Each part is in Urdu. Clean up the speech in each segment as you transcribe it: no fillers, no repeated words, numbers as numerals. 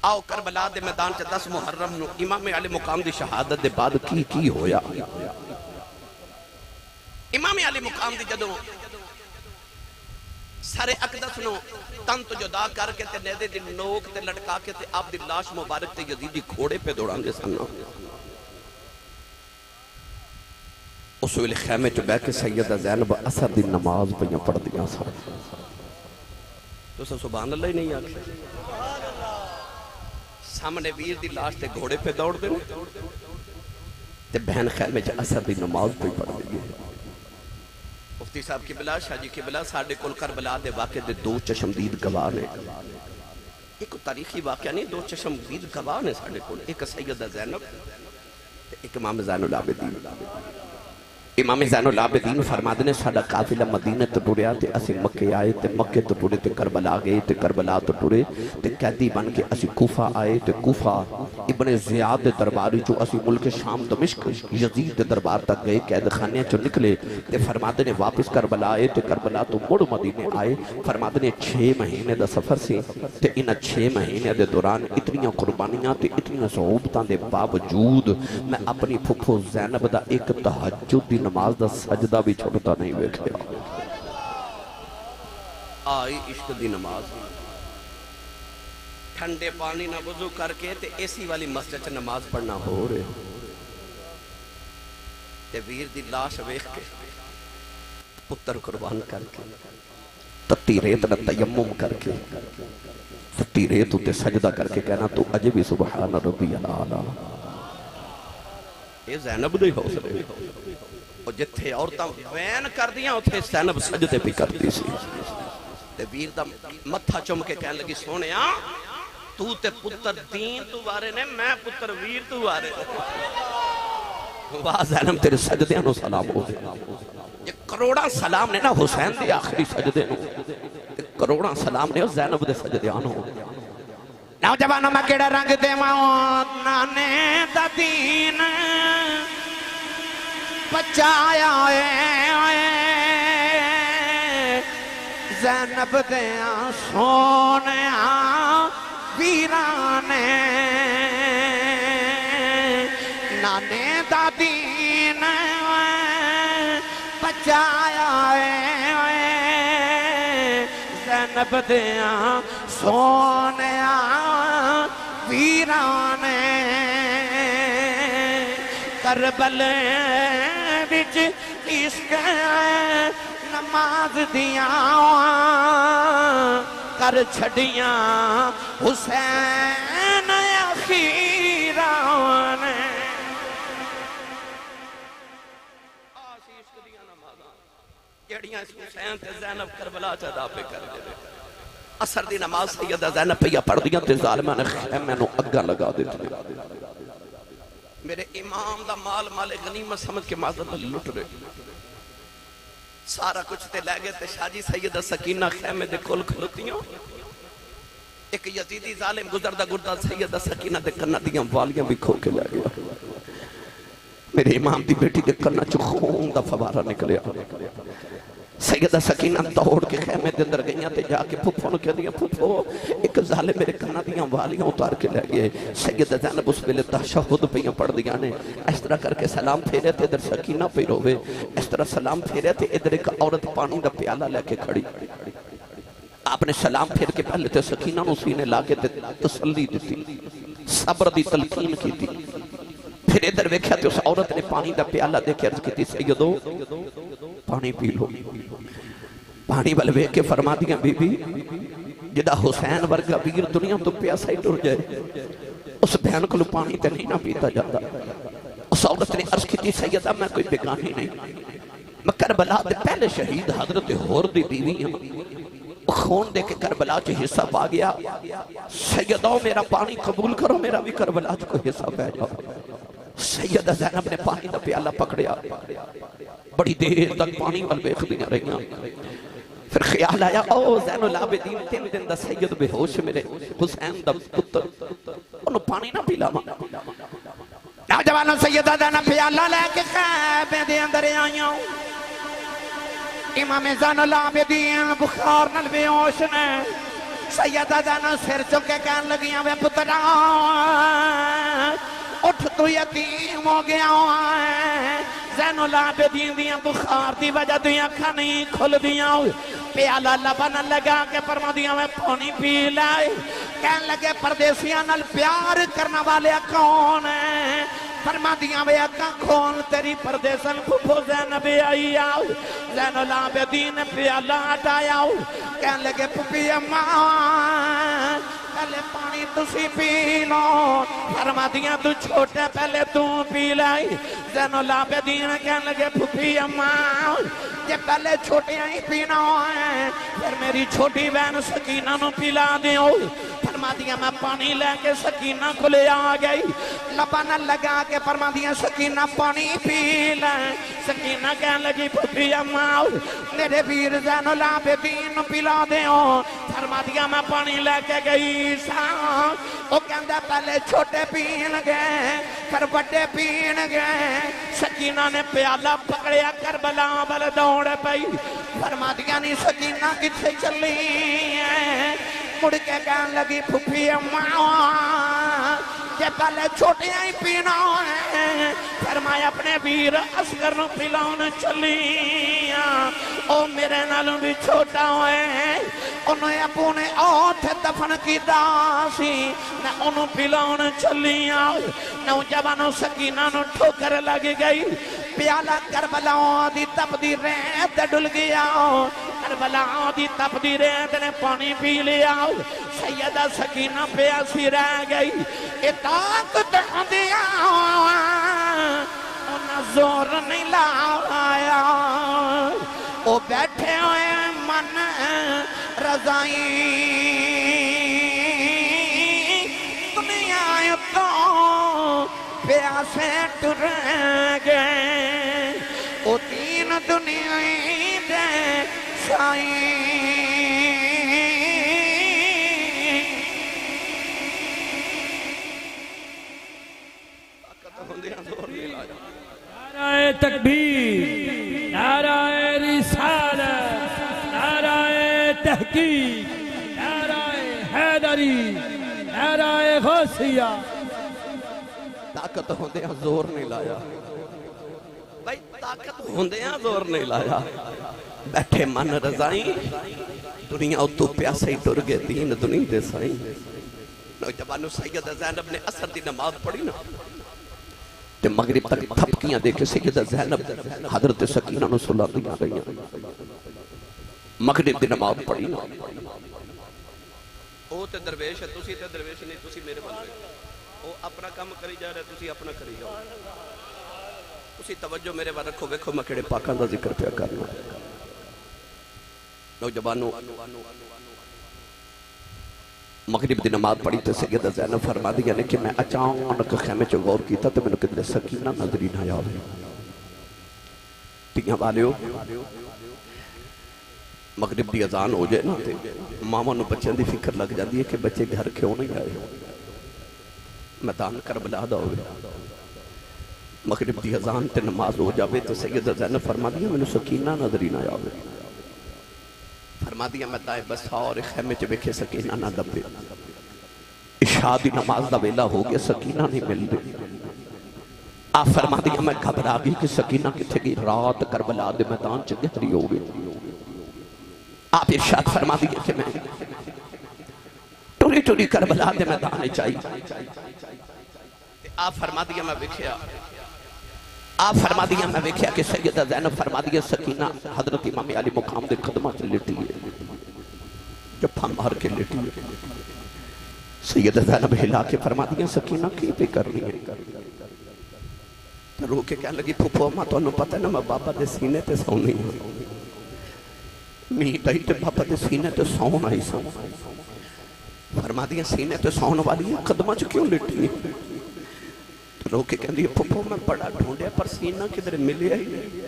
آؤ کربلا دے میدان چ 10 محرم نو امام علی مقام دی شہادت دے بعد کی ہویا امام علی مقام دی جدوں سارے اقدس نو تن تو جدا کر کے تے نیدے دی نوک تے لٹکا کے تے آپ دی لاش مبارک تے یزیدی گھوڑے پہ دوڑان دے سن اس ویلے خیمے چ بیٹھ کے سیدہ زینب اثر دی نماز پہ پڑھ دیا سن تو سبحان اللہ ہی نہیں آکھے سامنے ویر دی لاش تے گھوڑے پہ دوڑ دے تے بہن خیمے چ اثر دی نماز پہ پڑھ دی مفتی صاحب قبلہ شاہ جی قبلہ ساڑھے کل کربلا دے واقع دے 2 چشمدید گواہ نے ایک تاریخی واقعہ نہیں 2 چشمدید گواہ نے ساڑھے کل ایک سیدہ زینب ایک امام زین العابدین امام زین العابدین فرمادنے ساڑھا قافلہ مدینہ تو ٹوریا تے اسی مکے آئے تے مکے تو ٹورے تے کربلا گئے تے کربلا تو ٹورے تے قیدی بن کے اسی کوفہ آئے تے کوفہ ابن زیاد دے درباری جو اسی ملک شام دمشق یزید دے دربار تک گئے قید خانے چو نکلے تے فرمادنے واپس کربلا آئے تے کربلا تو مڑ مدینے آئے فرمادنے 6 مہینے دا سفر سے تے انہ 6 مہینے دے دوران اتنی قربانیاں تے اتنی صعوبتاں دے باوجود میں اپنی پھپھو زینب دا ایک تہجد دی نماز دا سجدہ بھی چھوٹتا نہیں ویکھیا آئی عشق دی نماز ٹھنڈے پانی نہ وضو کر کے تے ایسی والی مسجد نماز پڑھنا ہو رہے تے ویر دی لاش ویکھ کے پتر قربان کر کے تتی ریت نہ تیمم کر کے تتی ریت تے سجدہ کر کے کہنا تو اجے بھی سبحان ربی الاعلیٰ اے زینب دے حوصلے اور جتھے عورتاں وین کر دیاں اتھے زینب سجدے بھی کر دی سی تے ویر دا متھا چم کے کہنے لگی سونیا تو تے پتر دین تو وارے نے میں پتر ویر تو وارے واہ زینب تیرے سجدے انو سلام ہو یہ کروڑا سلام نے نا حسین دے آخری سجدے نو کروڑا سلام نے زینب دے سجدے آنو نوجوانوں میں کیڑا رنگ دے موت نانے دا دین بچایا زینب دیا سونیا ویرانے نانے دا دین بچایا زینب دیا سونیا ویرانے کربل بچ عشق نماز دیاں کر چھڑیاں حسین اخیرانے آسی عشق دیاں نمازاں جڑیاں اس حسین تے زینب کربلا چاہدہ پہ کر دے اثر دی نماز سیدہ زینب پہ یا پڑھ دیاں تے ظالمہ نے خیمہ نو اگا لگا دیتے میرے امام دا مال غنیمت سمجھ کے معذرت لٹ رہے سارا کچھ تے لے گئے تے شاجی سیدہ سکینہ خیمے دے کل کھلتیاں ایک یزیدی ظالم گزردہ گردہ سیدہ سکینہ دے کنہ دیاں والیاں بھی کھو کے لے گیا میرے امام دی بیٹی دے کنہ چو خون دا فوارہ نکلیا سیدہ سکینہ دوڑ کے خیمے دے اندر گئیاں تے جا کے پھپھو نو کہہ دیا پھپھو ایک ظالم میرے کنہ دیاں والیاں اتار کے لے گئے سیدہ زینب اس ویلے تشہد پہ پڑھ دیا نے اس طرح کر کے سلام پھیرے تھے ادھر سکینہ پہ روے اس طرح سلام پھیرے تھے ادھر ایک عورت پانی دا پیالہ لے کے کھڑی آپ نے سلام پھیر کے پہلے تے سکینہ نو سینے لا کے تسلی دیتی صبر دی تلقین کی تھی پھر ادھر ویکھیا تے اس عورت نے پانی دا پیالہ دے کے عرض کی تھی سیدو پانی پی لو پانی والے ویکھ کے فرما دیا بی بی جدا حسین ورگا ویر دنیا تو پیاسا ہی ٹر جائے اس بہن کو پانی تے نہیں نہ پیتا جاتا اس عورت نے عرض کی تھی سیدہ میں کوئی بیگانی نہیں میں کربلا دے پہلے شہید حضرت ہور دی بیوی ہوں خون دے کے کربلا چے حصہ پا گیا سیدہ میرا پانی قبول کرو میرا بھی کربلا چے کو حصہ پہ جاؤ سیدہ زینب نے پانی دا پیالہ پکڑیا بڑی دیر تک پانی وال بیخ دیاں رہیاں پھر خیال آیا او زین العابدین 3 دن دا سید بے ہوش میرے حسین دا پتر انہوں پانی نہ پیلا مانا نوجوانوں سیدہ زینب پیالہ لے کے خیبے دے اندر آئیاں امام زین العابدین بخار نل بے ہوش نے سیدہ زینب سر چکے کہنے لگیاں وے پترا اٹھ تو یتیم ہو گیا ہے زین العابدین دیاں بخار دی وجہ دیاں اکھاں نہیں کھل دیاں پیالہ لبن لگا کے فرما دیاں میں پانی پی لائے کہنے لگے پردیسیاں نال پیار کرنا والے کون ہیں فرما دیاں وے اکھاں کھول تیری پردیسن پھپھو زینب آئی آؤ زین العابدین پیالہ ہٹایا کہنے لگے پھپھی اماں پہلے پانی تسی پی لو فرما دیاں تو چھوٹے پہلے تو پی لائی زین العابدین کہنے لگے پھپھی اماں یہ پہلے چھوٹے ہی پینا ہے پھر میری چھوٹی بہن سکینہ نو پلا دیو فرما دیا میں پانی لے کے سکینہ کو لے آ گئی لبن لگا کے فرما دیا سکینہ پانی پی لیں سکینہ کہنے لگی پھپھی اماں میرے ویر زین العابدین پلا دیو فرما دیا میں پانی لے کے گئی ساں وہ کہندہ پہلے چھوٹے پین گئے پھر بڑے پین گئے سکینہ نے پیالہ پکڑیا کربلا بل دوڑ پئی فرما دیا نہیں سکینہ کتھے چلی ہے مڑ کے کہنے لگی پھپھی اماں کہ پہلے چھوٹے ہی پینا ہے پھر میں اپنے ویر اصغر نو پلاؤن چلی او میرے نالوں بھی چھوٹا ہوئے انہیں اپنے آتھ دفن کی داسی میں انہوں پلاؤن چلی نوجوانوں سکینہ نو ٹھوکر لگ گئی پیالہ کربلا دی تپ دی ریت ڈل گیا کربلا دی تپ دی ریت نے پانی پی لیا سیدہ سکینہ پیاسی رہ گئی طاقت دیا انہیں زور نہیں لایا وہ بیٹھے ہوئے من رضائی دنیا تو پیاسے ٹر گئے وہ تین دنیا دے سائی نعرہ تکبیر نعرہ رسالت نعرہ تحقیق نعرہ حیدری نعرہ غوثیہ طاقت ہوندے ہیں زور نہیں لایا بھائی طاقت ہوندے ہیں زور نہیں لایا بیٹھے من رضائیں دنیا اتو پیاسے ہی ٹر گئے دین دنیا دے سائیں نوجوانو سیدہ زینب نے عصر دی نماز پڑھی نا تے مغرب تک تھپکیاں دیکھے سیدہ زینب حضرت سکینہ نو صلی اللہ علیہ وسلم مغرب دی نماز پڑھی نا او تے درویش ہے تسی تے درویش نہیں تسی میرے بندے او اپنا کام کری جا رہے تسی اپنا کری جاؤ تسی توجہ میرے بار رکھو ویکھو میں کڑے پاکاں دا ذکر پیا کرنا نوجوانو مغرب دی نماز پڑھی تے سیدہ زینب فرما دیا نے کہ میں اچانک خیمے چو غور کیتا تو میں نے کدھر سکینہ نظری نہ یاد ہے تیاں والیو مغرب دی اذان ہو جائے نا تے ماما نو بچیں دی فکر لگ جاندی ہے کہ بچے گھر کیوں نہیں آئے میدان کربلا دا ہوئے مغرب دی اذان تے نماز ہو جاوے تو سیدہ زینب فرما دیا میں نے سکینہ نظری نہ یاد ہے فرما دیا میں دائیں بسا اور خیمے چے بیکھے سکینہ نہ دبے عشاء دی نماز دا ویلا ہو گیا سکینہ نہیں مل دے آپ فرما دیا میں گھبرا گئی کہ سکینہ کتھے گئی رات کربلا دے میدان چے گہری ہو گئی آپ ارشاد فرما دیا کہ میں ٹوری ٹوری کربلا دے میدان چاہیے آپ فرما دیا میں بکھیا آپ فرما دیا میں ویکھیا کہ سیدہ زینب فرما دیا سکینہ حضرت امام علی مقام دے قدمہ سے لیٹی ہے جب پھن مار کے لیٹی ہے سیدہ زینب ہلا کے فرما دیا سکینہ کی پہ کرنی ہے رو کے کہنے لگی پھوپو ماں تو انہوں پتہ ہے نا میں بابا دے سینے تے سونی ہوں میٹ آئی تے بابا دے سینے تے سون آئی سون فرما دیا سینے تے سون والی ہے قدمہ جو کیوں لیٹی ہے رو کے کہنے لئے پھوپو میں بڑا ڈھونڈے پر سینہ کدھر ملے ہی نہیں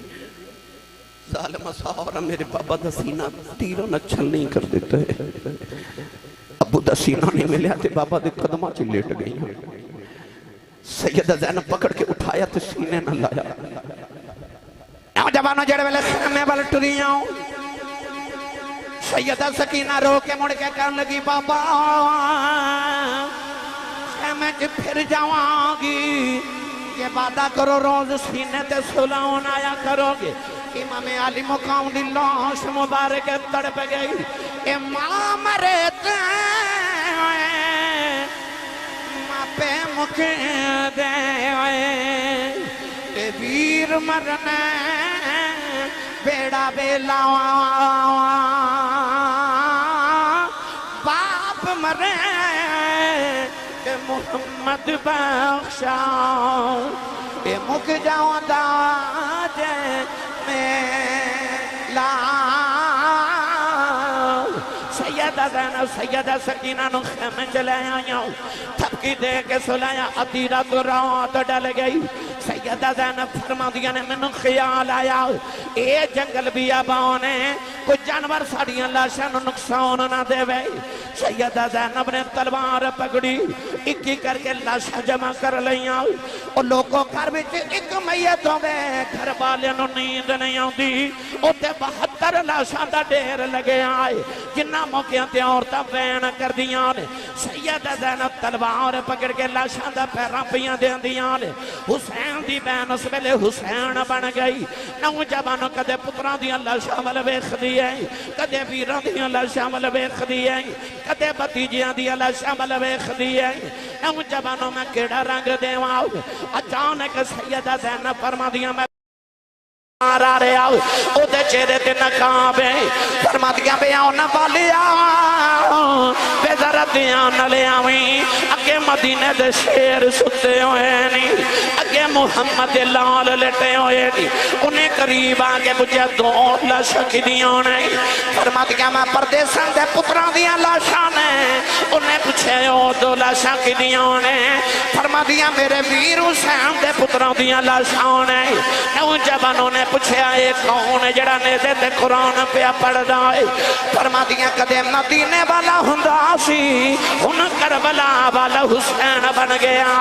ظالمہ ساورہ میرے بابا دا سینہ تیرہ نہ چھل نہیں کر دیتا ہے ابو دا سینہ نہیں ملے آتے بابا دے قدمہ چی لیٹ گئی ہیں سیدہ زینب پکڑ کے اٹھایا تو سینے نہ لایا نوجوانوں جڑے والے خیمے والے ٹری آؤں سیدہ سکینہ رو کے مڑ کے کہنے لگی بابا خیمے چ پھر جاواں گی یہ وعدہ کرو روز سینے تے سلاؤن آیا کرو گے امام علی مقام دی لاش مبارک تڑپ گئی امام رہتے ماں پہ مکھ دے تے ویر مرنے بیڑا بیلا باپ مرے تے محمد بخشا اے مک جاؤں دا جے میلا سیدہ زینب سیدہ سکینہ نو خیمے چلے آیا تھپکی دے کے سلایا عطیرہ تو رات ڈل گئی سیدہ زینب فرما دیا نے میں نے خیال آیا اے جنگل بیابان ہے کوئی جانور ساڑیاں لاشاں نو نقصان نہ دے وے سیدہ زینب نے تلوار پکڑی اکی کر کے لاشاں جمع کر لیاں اور لوگوں گھر بچ ایک میت ہو گئے گھر والے نو نیند نہیں آؤں دی اوتے 72 لاشاں دا ڈیر لگے آئے جنہ موقعوں تے عورتاں بین کر دیاں نے سیدہ زینب تلوار پکڑ کے لاشاں دا پیراں پیاں دیاں دیاں نے حسین دی بین اس ویلے حسین بن گئی نوجوانوں کدے پتراں دیاں لاشاں ول ویکھ دی ہے کدے ویراں دیاں لاشاں ول ویکھ دی ہے کدے بھتیجیاں دیاں لاشاں ول ویکھ دی ہے نوجوانوں میں کیڑا رنگ دیواں اچانک سیدہ زینب فرما دیاں میں آ رہے آؤ او دے چہرے تے نقاب ہے فرما دیا بے آؤ نہ والی آؤ بے ذرا دیاں نہ لے آویں اگے مدینے دے شیر ستے ہوئے نہیں اگے محمد لال لٹے ہوئے نہیں انہیں قریب آگے مجھے 2 لاشاں کی دیاں نہیں فرما دیا میں پردیساں دے پتراں دیاں لاشاں نے انہیں پوچھے 2 لاشاں کی دیاں نے فرما دیا میرے ویر حسین دے پتراں دیاں لاشاں نے نوجوانوں نے پوچھے آئے کون جڑا نیدے تے قرآن پہ پڑھ دائے فرما دیا کدے مدینے والا ہندا سی ہن کربلا والا حسین بن گیا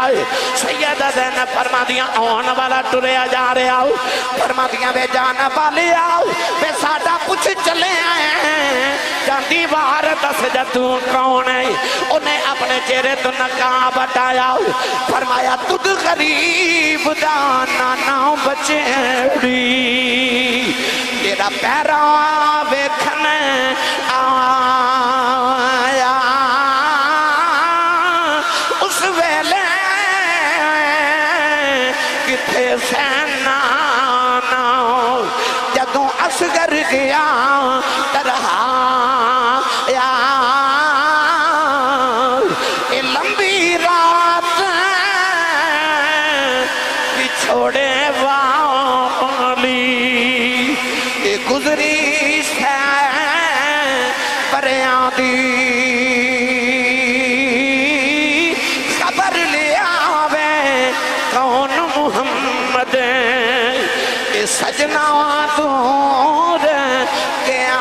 سیدہ زینب فرما دیا آن والا ٹریا جا رہے آؤ فرما دیا بے جانا والے آؤ بے ساڑا پوچھ چلے آئے جاندی بار دس جتوں کون ہے انہیں اپنے چہرے تو نقاب ہٹایا فرمایا تُد غریب دانا نہ بچیڑی تیرا پیرا ویکھنے آیا اس ویلے کتھے سینہ جدوں اصغر گیا ترہا یا اے لمبی رات بچھوڑے گزری سے پریاں دی خبر لے آوے کون محمد اے سجنا دور گیا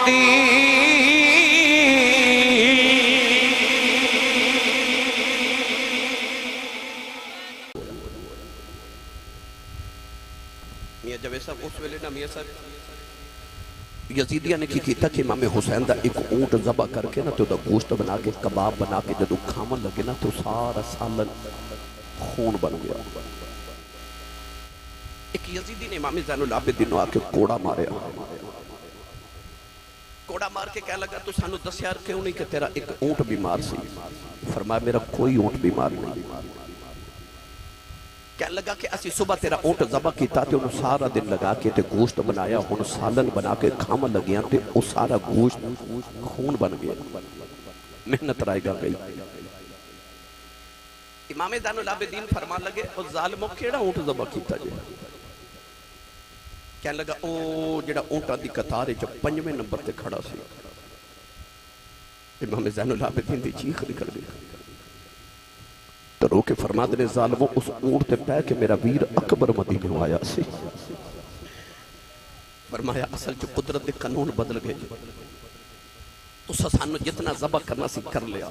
دی میاں جوید صاحب اس ویلے نا میاں صاحب یزیدیہ نے کی کیتا کہ امام حسین دا ایک اونٹ ذبح کر کے نا تو دا گوشت بنا کے کباب بنا کے جدو کھامن لگے نا تو سارا سالن خون بن گیا ایک یزیدی نے امام زین العابدین آ کے کوڑا مارے کوڑا مار کے کہہ لگا تو سانو دس یار کیوں نہیں کہ تیرا ایک اونٹ بیمار سی فرمایا میرا کوئی اونٹ بیمار نہیں کہنے لگا کہ اسی صبح تیرا اونٹ ذبح کیتا تے انہوں سارا دن لگا کے تے گوشت بنایا انہوں سالن بنا کے کھامن لگیاں تے وہ سارا گوشت خون بن گیا محنت رائے گا گئی امام زین العابدین فرمان لگے اور ظالموں کیڑا اونٹ ذبح کیتا جے کہنے لگا او جڑا اونٹا دی قطارے جو 5ویں نمبر تے کھڑا سی امام زین العابدین دی چیخ نکل گئی تو رو کے فرما دنے ظالموں اس اونٹ تے پہ کہ میرا ویر اکبر مدینہ آیا سی فرمایا اصل جو قدرت دے قانون بدل گئے تو سسانو جتنا ذبح کرنا سی کر لیا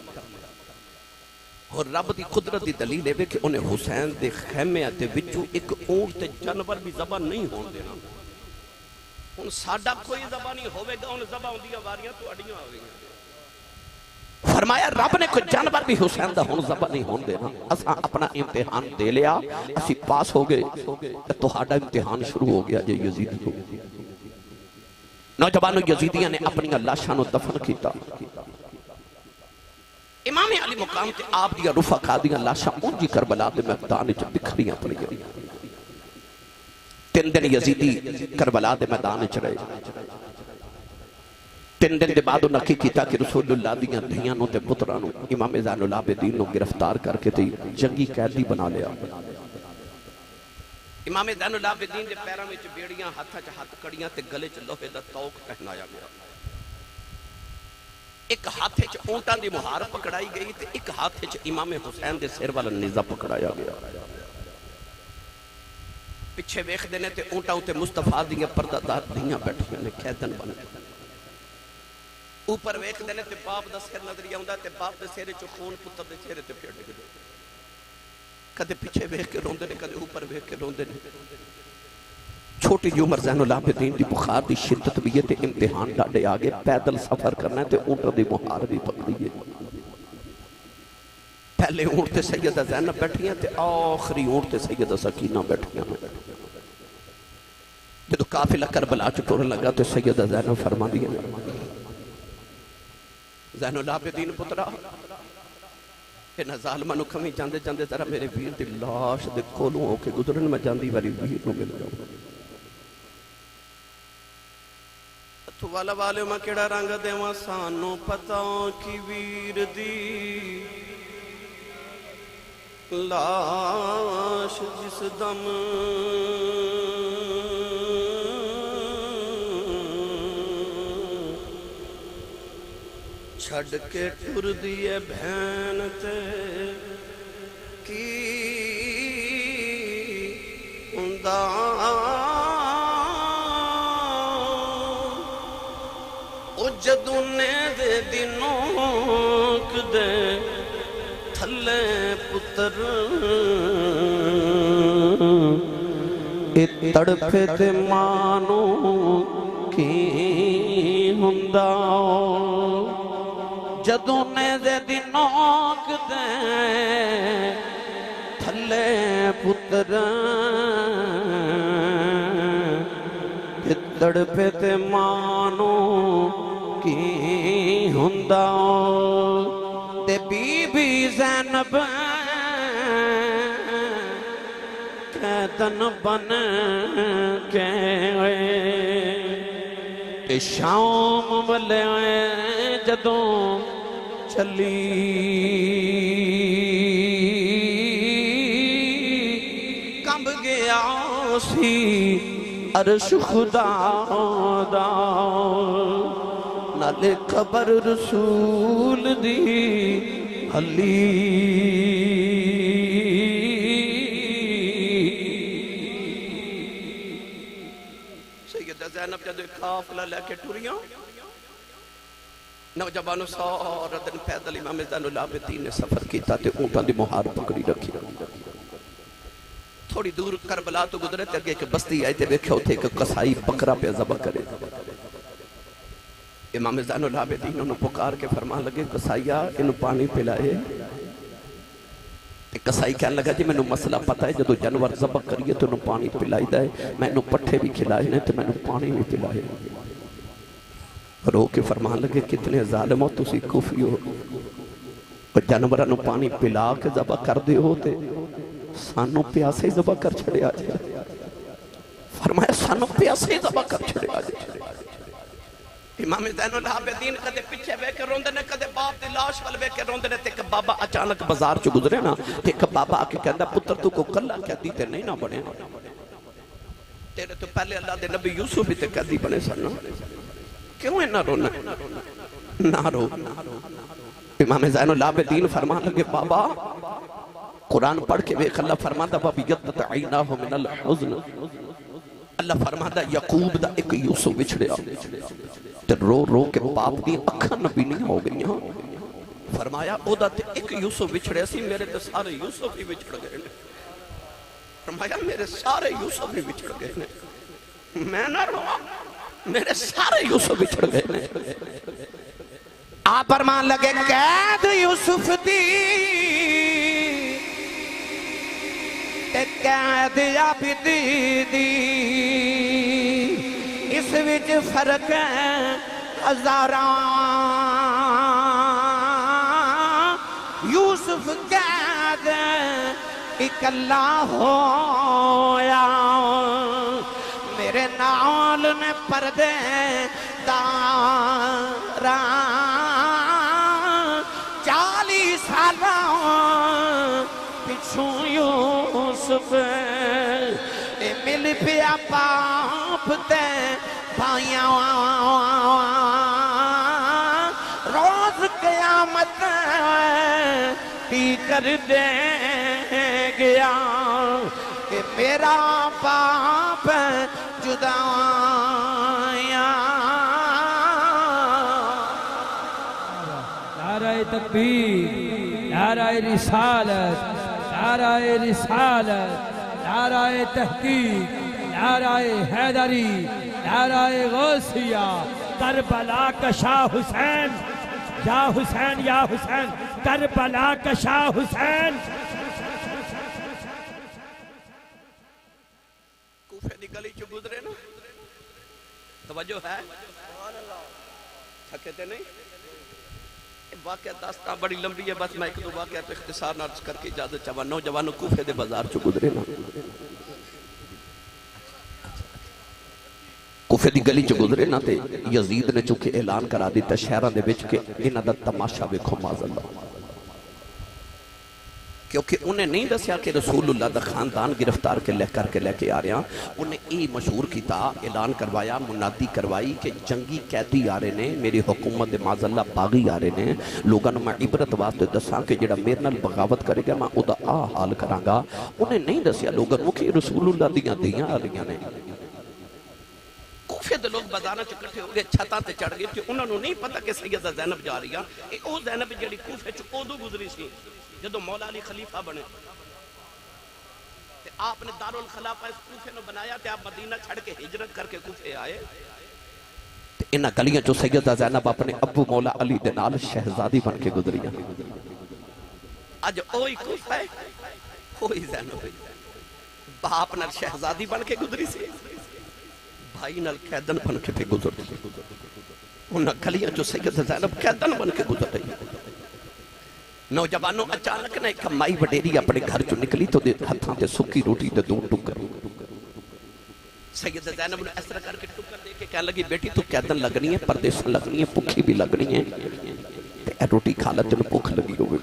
اور رب دی قدرت دی دلیل ہے کہ انہیں حسین دے خیمے دے وچوں ایک اونٹ تے جانور بھی ذبح نہیں ہون دینا ہن ساڈا کوئی ذبح نہیں ہوے گا، ہن ذبح ہوندیاں واریاں تہاڈیاں ہوئیاں۔ فرمایا رب نے کوئی جانور بھی حسین دا ہن ذبح نہیں ہون دینا، اساں اپنا امتحان دے لیا، اسی پاس ہو گئے، تہاڈا امتحان شروع ہو گیا جے یزیدی کو۔ نوجوانوں یزیدیاں نے اپنی لاشاں نو دفن کیتا۔ امام علی مقام تے آپ دیا رفقا دیا لاشاں اونجی کربلا دے میدان وچ بکھریاں پڑ گئی۔ 3 دن یزیدی کربلا دے میدان وچ رہے۔ 3 دن دے بعد انہاں کی کیتا کہ رسول اللہ دیاں دھیاں نو تے پتراں نو امام زین العابدین نو گرفتار کر کے تے جنگی قیدی بنا لیا۔ امام زین العابدین دے پیراں وچ بیڑیاں، ہاتھاں وچ ہتھ کڑیاں تے گلے وچ لوہے دا توق پہنایا گیا۔ ایک ہاتھ وچ اونٹاں دی مہار پکڑائی گئی تے ایک ہاتھ وچ امام حسین دے سر والا نیزہ پکڑایا گیا۔ پیچھے ویکھدے نے تے اونٹاں تے مصطفیٰ دیاں پردہ دار دھیاں بیٹھیاں نے قیدن بن کے۔ اوپر ویکھدے نے تے باپ دا سر نظر آوندا تے باپ دے سر وچ خون پتر دے چہرے تے پھر ڈگدے۔ کدے پیچھے ویکھ کے روندے نے، کدے اوپر ویکھ کے روندے نے۔ چھوٹی جی عمر زین العابدین دی بخار دی شدت بھی ہے تے امتحان ڈاڈے آگے، پیدل سفر کرنا ہے تے اونٹ دی مہار بھی پکڑی ہے۔ پہلے اونٹ تے سیدہ زینب بیٹھی ہیں تے آخری اونٹ تے سیدہ سکینہ بیٹھی ہیں۔ جدو قافلہ کربلا چ ٹرن لگا تے سیدہ زینب فرما دی زین العابدین پترا انہاں ظالماں نو کھویں جاندے جاندے ذرا میرے ویر دی لاش دے کولوں ہو کے گزرن، میں جاندی واری ویر نو مل جاؤں۔ تو والا والے میں کیڑا رنگ دیواں سانو پتہ کی ویر دی لاش جس دم چھڑ کے ٹر دیے بہن تے کی اندہ او جدونے دے دنوں کدے تھلے پتر تڑپے تے مانو کی ہندہ جدونے دے دنوں کدے تھلے پتر تڑپے تے مانو کی ہندہ تے بی بی زینب قیدن بن کے تے شام ملے جدوں چلی کمب گیا سی عرش خدا دا نالے خبر رسول دی حلی سیدہ زینب جدو قافلہ لے کے ٹریاں نوجوانوں سارا دن پیدل امام زین العابدین نے سفر کیتا تے اونٹاں دی مہار پکڑی رکھی۔ تھوڑی دور کربلا تو گزرے تے اگے ایک بستی آئی تے دیکھے ہوتے ایک قصائی بکرا پہ ذبح کرے۔ امام زین العابدین انہوں پکار کے فرمان لگے قصائیہ انہوں پانی پلائے۔ قصائی کہنے لگا جی میں انہوں مسئلہ پتا ہے جدو جانور ذبح کریے تو انہوں پانی پلائی دائے، میں انہوں پٹھے بھی کھلائے نہیں تو میں انہوں پانی بھی پلائے۔ رو کے فرمان لگے کتنے ظالم ہو تسی کفری ہو، اور جانورانو پانی پلا کے ذبح کر دے ہوتے سانو پیاسے ذبح کر چھڑے آجے۔ فرمایا سانو پیاسے ذبح کر چھڑے آجے۔ امام زین العابدین کدے پیچھے بے کے روندے نے، کدے باپ دی لاش وال بے کے روندے نے، تے ایک بابا اچانک بازار چو گزرے نا، تے ایک بابا آکے کہندہ پتر تو کو کلہ کہتی تے نہیں نہ بنے، تیرے تو پہلے اللہ دے نبی یوسف بھی تے کہتی بنے سننا، کیوں ہے نہ رونا؟ نہ رو۔ امام زین العابدین فرمان لگے بابا قرآن پڑھ کے ویک اللہ فرمان دا وَبِيَضَّتْ عَيْنَاهُ مِنَ الْحُزْنِ، اللہ فرمان دا یعقوب دا ایک یوسف بچھڑے آ تے رو رو کے باپ دی اکھاں نبی نہیں ہو گئی ہاں۔ فرمایا او دا تے ایک یوسف بچھڑے سی، میرے تے سارے یوسف ہی بچھڑ گئے نے۔ فرمایا میرے سارے یوسف ہی بچھڑ گئے نے، میں نہ رہا میرے سارے یوسف بچھڑ گئے آپ فرمان لگے قید یوسف دی تے قید عابدی دی اس وچ فرق ہے ہزاراں یوسف قید اکلا ہویا میرے نال نے پردے داراں 40 سالاں پچھوں یوسف اے مل پیا باپ تے بھائیاں روز قیامت کی کر دے گیا کہ میرا باپ جدائیاں نعرہ تکبیر، نعرہ رسالت، نعرہ رسالت، نعرہ تحقیق، نعرہ حیدری، نعرہ غوثیہ، کربلا کا شاہ حسین، یا حسین یا حسین، کربلا کا شاہ حسین. کوفے دی گلی چو گزرے نا توجہ ہے تھکے تے نہیں واقعہ داستان بڑی لمبی ہے بس میں ایک دو واقعہ تو اختصار نارز کر کے اجازت چاہوا نوجوانوں کوفے دے بازار چو گزرے نا کوفے دی گلی چو گزرے نا تے یزید نے چونکہ اعلان کرا دیتا شہران دے بچ کے انہاں دا تماشا ویکھو معاذاللہ کیونکہ انہیں نہیں دسیا کہ رسول اللہ دا خاندان گرفتار کے لے کے آ رہے ہیں انہیں ای مشہور کیتا اعلان کروایا منادی کروائی کہ جنگی قیدی آ رہے نے میری حکومت دے معاذاللہ باغی آ رہے نے لوگاں نو میں عبرت واسطے دساں کہ جڑا میرے نال بغاوت کرے گا میں او دا آ حال کراں گا انہیں نہیں دسیا لوگاں نو کہ رسول اللہ دیاں آ رہی نے کوفے دے لوگ بازاراں چ اکٹھے ہو گئے چھتاں تے چڑھ گئے کہ انہاں نو نہیں پتہ کہ سیدہ زینب جا رہی ہے او زینب جڑی کوفے چ اودو گزری سی جدو مولا علی خلیفہ بنے تے آپ نے دارالخلافہ اس کوفے نو بنایا تے آپ مدینہ چھڑ کے ہجرت کر کے کوفے آئے تے انہاں گلیاں چو سیدہ زینب اپنے ابو مولا علی دے نال شہزادی بن کے گزریاں اج اوہی کوفہ ہے اوہی زینب باپ نال شہزادی بن کے گزری سی بھائی نال قیدن بن کے پہ گزر دی انہاں گلیاں چو سیدہ زینب قیدن بن کے گزر رہی نوجوانوں اچانک نے ایک مائی وڈیری اپنے گھر چو نکلی تو ہتھاں تے سکی روٹی تے دون ٹکر سید زینب نے اس طرح کر کے ٹکر دے کے کہنے لگی بیٹی تو قیدن لگنی ہے پردیسن لگنی ہے پکھی بھی لگنی ہے تے اے روٹی کھالا تین پکھ لگی ہوئے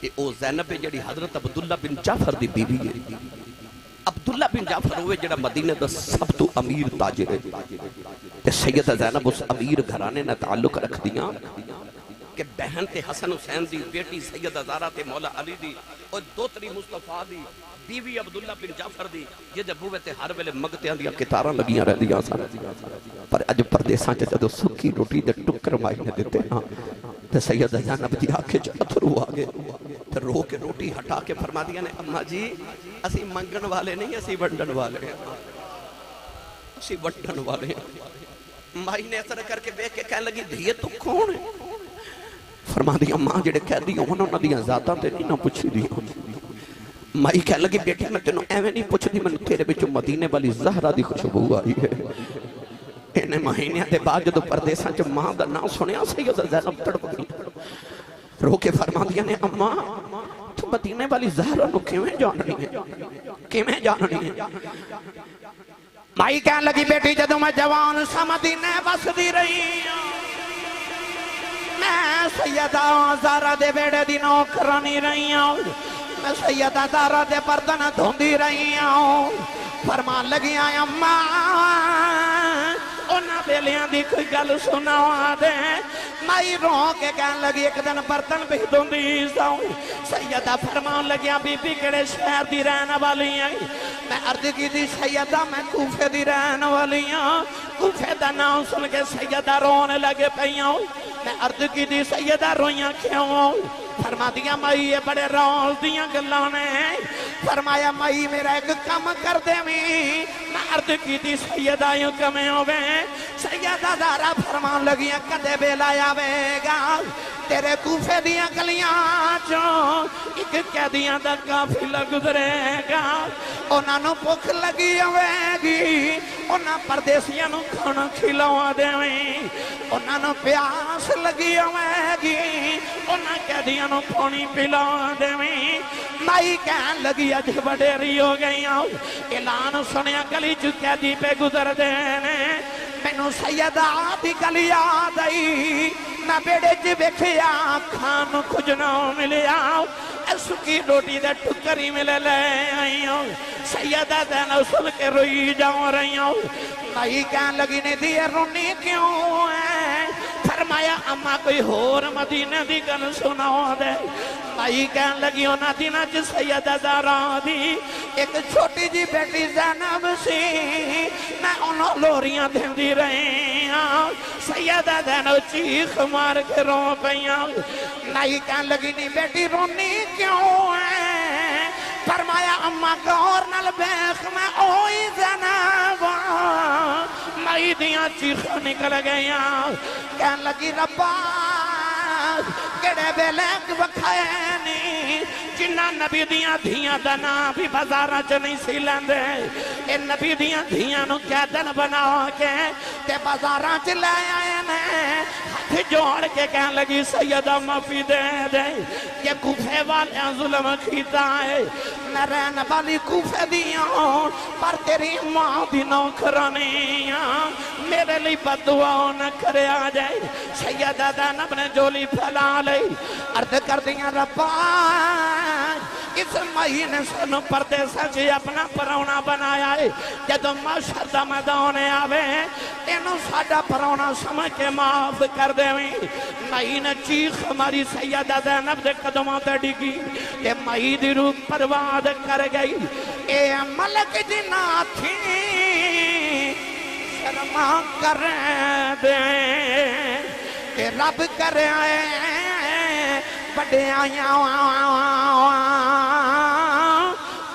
یہ او زینب ہے جڑی حضرت عبداللہ بن جعفر دی بیوی ہے عبداللہ بن جعفر ہوئے جڑا مدینہ دا سب تو امیر تاجر ہے تے سید زینب اس امیر گھرانے نے تعلق رکھ دیا کہ بہن تے حسن حسین دی بیٹی سیدہ زہرا تے مولا علی دی اور دوتری مصطفیٰ دی بیوی عبداللہ بن جعفر دی یہ جب ہوئے تے ہر ویلے مگتیاں دیا کتاراں لگیاں رہ دیا سارا پر اج پردیساں چا جدو سکی روٹی دے ٹکر مائی نے دیتے ہاں تے سیدہ زینب دی آنکھیں اتھرو آگے تے رو کے روٹی ہٹا کے فرما دیا نے اماں جی اسی منگن والے نہیں اسی ونڈن والے ہیں اسی ونڈن والے ہیں مائی نے اس طرح کر کے بیک کے کہنے لگی دھیے تو کون ہے فرما دیا ماں جڑے کہہ دی انہوں نے دیا ذاتاں تے نہیں نہ پوچھی دی مائی کہہ لگی بیٹی میں تینوں ایویں نہیں پوچھ دی میں تیرے بچوں مدینے والی زہرہ دی خوشبو آئی ہے انہیں مہینے دے بعد جدو پردیساں چ ماں دا نام سنیا سیدہ زینب تڑپ گئی رو کے فرما دیا نے اماں تو مدینے والی زہرہ نو کیویں جاننی ہے کیویں جاننی ہے مائی کہہ لگی بیٹی جدو میں جوان سا مدینے بس دی رہی میں سیدہ زہرہ دے بیڑے دی نوکرانی رہی ہوں میں سیدہ زہرہ دے پردن دھوندی رہی ہوں فرمان لگی آئے اماں انہاں بیلیاں دی کوئی گل سناوا دے مائی رو کے کہنے لگی ایک دن برتن بھی دھوندی ساؤں سیدہ فرمان لگیا بی بی کڑے شہر دی رہنے والی ہیں میں عرض کی دی سیدہ میں کوفے دی رہنے والی ہیں کوفے دا نام سن کے سیدہ رونے لگے پہیاں میں عرض کی دی سیدہ رویاں کیوں فرما دیا مائی یہ بڑے رول دیاں گلانے فرمایا مائی میرا ایک کم کر دے میں عرض کی تھی سیدہ یوں کمیں ہوئے سیدہ زہرا فرمان لگیاں کدے بیلا آوے گا تیرے کوفے دیاں گلیاں چوں ایک قیدیاں دا قافلہ گزرے گا انہاں نوں بھوک لگی ہوئے گی انہاں پردیسیاں نوں کھانا کھلاوا دیویں انہاں نوں پیاس لگی ہوئے گی انہاں قیدیاں نوں پانی پلا دیویں مائی کہن لگی اج وڈیری ہو گئی اعلان سنیا گلی چ قیدی پہ گزر دینے مینوں سیدہ دی گلی یاد آئی میں بیڑے جی ویکھیا کھان کچھ نہ ملیا سکی روٹی دے ٹکری ملے لے آئی ہوں سیدہ زینب سن کے روئی جاؤں رہی ہوں مائی کہن لگی نے دیئے رونی کیوں ہے فرمایا اما کوئی ہور مدینہ دی گل سناؤ دے مائی کہن لگی ہونا دینا چھ سیدہ زہرا دی ایک چھوٹی جی بیٹی زینب سی میں انہوں لوریاں دھن دی رہی ہوں سیدہ زینب چیخ مار کے رو پہیاں مائی کہن لگی نہیں بیٹی رونی کیوں ہے فرمایا اما گور نل بیخ میں اوئی زینب مائی دیاں چیخ نکل گیا کہن لگی ربا کڑے بیلے وکھائے نہیں جنہ نبی دیاں دھیاں دنا بھی بازارہ چ نہیں سی لیندے اے نبی دیاں دھیاں نو قیدن بنا کے تے بازارہ چ لے آئے نے ہاتھ جوڑ کے کہن لگی سیدہ معافی دے دے یہ کوفے والے ظلم کیتا ہے میں رہن والی کوفے دیاں پر تیری ماں دی نوکرانیاں میرے لی بدعا نہ کرے آ جائے سیدہ زینب نے جولی پھیلا لئی عرض کر دیاں ربا اس مہینے سنو پردے سچی اپنا پرونا بنایا ہے جدو معاشر دا میدان آوے انہوں ساڑا پرونا سمجھ کے معاف کر دے مہینے چیخ ہماری سیدہ زینب دے قدموں تے ڈگی کہ مہی دی روح پرواد کر گئی اے ملک جنا تھی شرما کر دے کہ رب کر آئے بڑے آیاں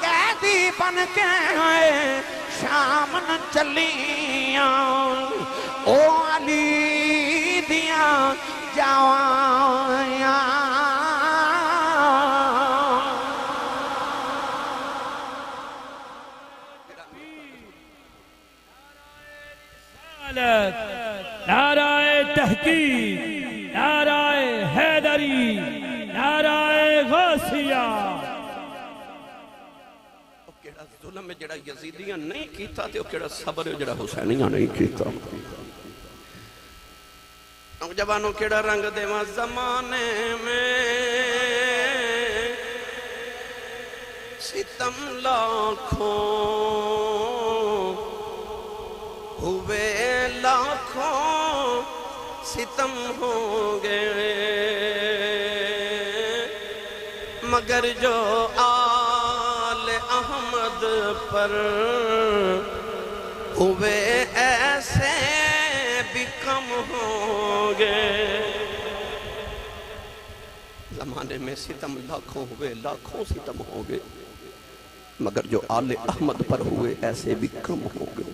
قیدی بن کے آئے شام نہ چلیاں او علی دیاں جاواں نعرہ تحقیق نعرہ حیدری نعرہ غوثیہ کیڑا ظلم میں جڑا یزیدیاں نہیں کیتا تے کیڑا صبر ہے جڑا حسینیاں نہیں کیتا نوجوانوں کیڑا رنگ دیواں زمانے میں ستم لاکھوں ہوئے لاکھوں ستم ہوں گے مگر جو آل احمد پر ہوئے ایسے بھی کم ہوں گے زمانے میں ستم لاکھوں ہوئے لاکھوں ستم ہوں گے مگر جو آل احمد پر ہوئے ایسے بھی کم ہوں گے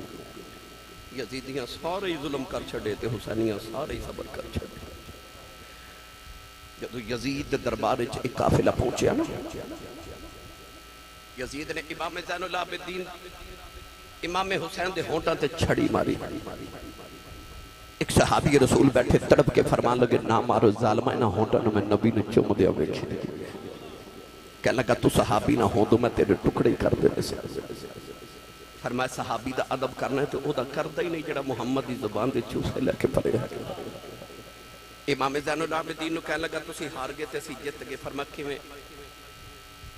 یزیدیاں سارے ہی ظلم کر چھڑے تھے حسینیاں سارے ہی صبر کر چھڑے جدو یزید دربار ایک قافلہ پہنچیا نا یزید نے امام زین العابدین امام حسین دے ہونٹاں تے چھڑی ماری ایک صحابی رسول بیٹھے تڑپ کے فرمان لگے نہ مارو ظالمہ انہاں ہونٹاں میں نبی نے چوم دیا ویکھے کہنے لگا تو صحابی نہ ہوں تو میں تیرے ٹکڑے کر دے سے فرمایا صحابی دا عدب کرنا ہے تو او دا کردہ ہی نہیں جڑا محمد دی زبان دے چوسے لے کے پڑے ہے امام زین العابدین نو کہنے لگا تسی ہار گئے تے سی جت گئے فرمایا کیویں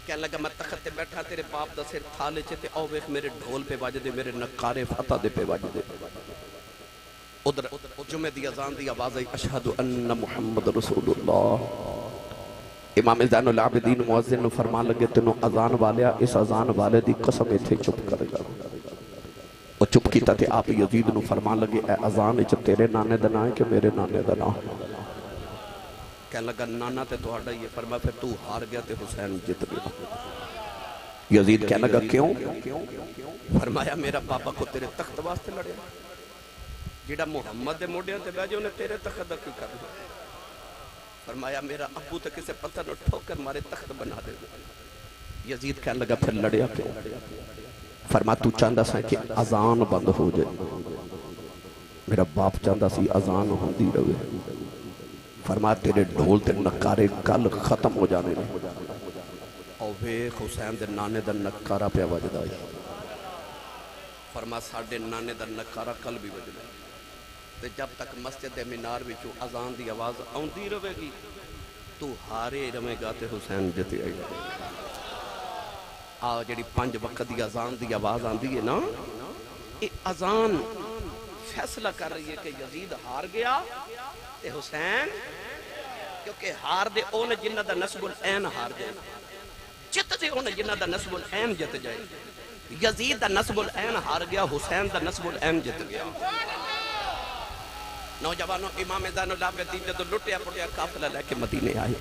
کہنے لگا میں تخت تے بیٹھا تیرے باپ دا سر تھالے چے تے او ویکھ میرے ڈھول پہ واج دے میرے نقارے فتح دے پہ واج دے ادھر جمعہ دی اذان دی آواز آئی اشہد ان محمد رسول اللہ امام زین العابدین مؤذن نو فرمان لگے تنو اذان والیا اس اذان والے دی قسم ایتھے چپ کر جا وہ چپ کیتا تھے آپ یزید نو فرمان لگے اے اذان اچھ تیرے نانے دنا ہے کہ میرے نانے دنا کہنے لگا نانا تے تو ہڑا یہ فرما پھر تو ہار گیا تے حسین جت گیا یزید کہنے لگا کیوں؟ فرمایا میرا بابا کو تیرے تخت واسطے لڑے، جیڑا محمد دے موڑیاں تے بیجے انہیں تیرے تخت دا کی کرنا۔ فرمایا میرا ابو تے کسے پتھر نہ ٹھوکر مارے تخت بنا دے۔ یزید کہنے لگا پھر لڑیا کیوں؟ فرما تو چاہتا سا کہ اذان بند ہو جائے، میرا باپ چاہتا سی اذان ہوندی رہے۔ فرما تیرے ڈھول تے نکارے کل ختم ہو جانے نے، اور ویکھ حسین دے نانے دا نکارہ پہ وجدا ہے۔ فرما ساڑھے نانے دا نکارہ کل بھی وجدا ہے، تے جب تک مسجد مینار وچوں اذان دی آواز آوندی رہے گی تو ہارے رہے گا تے حسین جتے آئے گا۔ جڑی 5 وقت دی اذان دی آواز آندی ہے نا، یہ اذان فیصلہ کر رہی ہے کہ یزید ہار گیا تے حسین، کیونکہ ہار دے اونے جنہ دا نسب العین ہار جائے، جت دے اونے جنہ دا نسب العین جت جائے۔ یزید دا نسب العین ہار گیا، حسین دا نسب العین جت گیا۔ نوجوانوں، امام زین العابدین جدو لٹیا پٹیا قافلہ لے کے مدینے آئے،